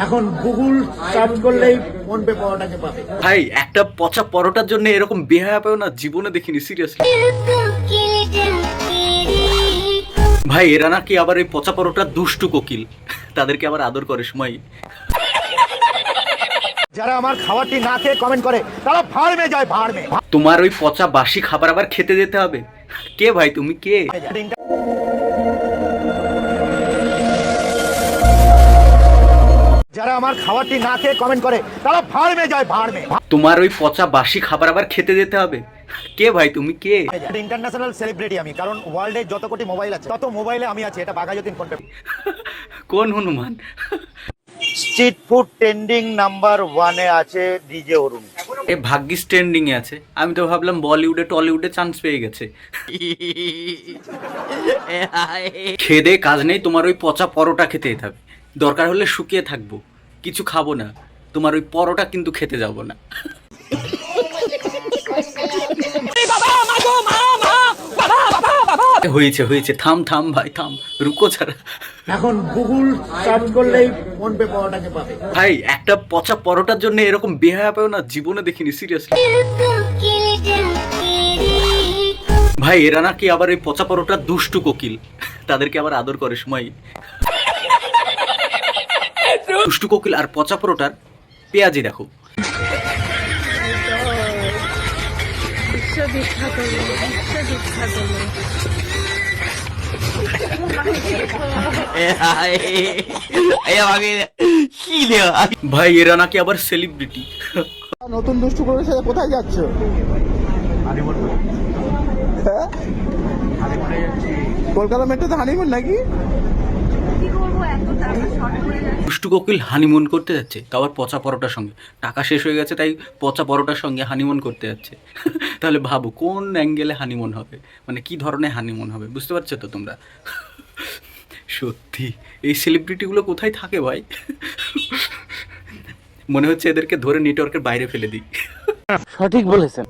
এখন Google search করলেই phone pay পাওয়াটাকে পাবে। ভাই একটা পচা পরোটার জন্য এরকম বেহায়া পেও না জীবনে দেখিনি, সিরিয়াসলি। ভাই এরা নাকি আবার এই পচা পরোটা দুষ্টু কোকিল, তাদেরকে আবার আদর করে সময়। যারা আমার খাবারটি না খেয়ে কমেন্ট করে তারা ফার্মে যায়, ফার্মে। তোমার ওই পচা বাসি খাবার আবার খেতে যেতে হবে? কে ভাই তুমি, কে? যারা আমার খাবারটি না খেয়ে কমেন্ট করে তারা ফার্মে যায়, ফার্মে। তোমার ওই পচা বাসি খাবার আবার খেতে যেতে হবে? কে ভাই তুমি, কে? ইন্টারন্যাশনাল সেলিব্রিটি আমি, কারণ ওয়ার্ল্ডে যত কোটি মোবাইল আছে তত মোবাইলে আমি আছি। এটা বাঘাযতীন ফোন পে। কোন Hanuman? Street food trending number 1 এ আছে ডিজে অরুণ। এ ভাগ্যিস ট্রেন্ডিং এ আছে, আমি তো ভাবলাম বলিউডে টলিউডে চান্স পেয়ে গেছে। খেদে কাজ নেই, তোমার ওই পচা পরোটা খেতেই থাকবে, দরকার হলে শুকিয়ে থাকবো, কিছু খাবো না, তোমার ওই পরোটা কিন্তু খেতে যাবো না। হয়েছে হয়েছে, থাম থাম ভাই থাম, রুকো ছাড়া। এখন গুগল সার্চ করলেই ফোন পে পাওয়াটাকে পাবে। ভাই একটা পচা পরোটার জন্য এরকম বেহায়া পেও না জীবনে দেখিনি, সিরিয়াসলি। ভাই এরা নাকি আবার এই পচা পরোটা দুষ্টু কোকিল, তাদেরকে আবার আদর করে সময়। দুষ্টু কোকিল আর পচা পরোটার পেঁয়াজি দেখো। বিশ্ববিখ্যাত ভাই এরা নাকি আবার সেলিব্রিটি। নতুন দুষ্টু করে সাথে কোথায় যাচ্ছ? হ্যাঁ? কলকাতা মেট্রোতে হানিমুন নাকি? দুষ্টু কোকিল হানিমুন করতে যাচ্ছে, তো আবার পচা পরোটার সঙ্গে। টাকা শেষ হয়ে গেছে তাই পচা পরোটার সঙ্গে হানিমুন করতে যাচ্ছে। তাহলে ভাবো কোন অ্যাঙ্গেলে হানিমুন হবে, মানে কি ধরনের হানিমুন হবে, বুঝতে পারছো তো তোমরা? সত্যি এই সেলিব্রিটিগুলো কোথায় থাকে ভাই? মনে হচ্ছে এদেরকে ধরে নেটওয়ার্কের বাইরে ফেলে দিই। সঠিক বলেছেন।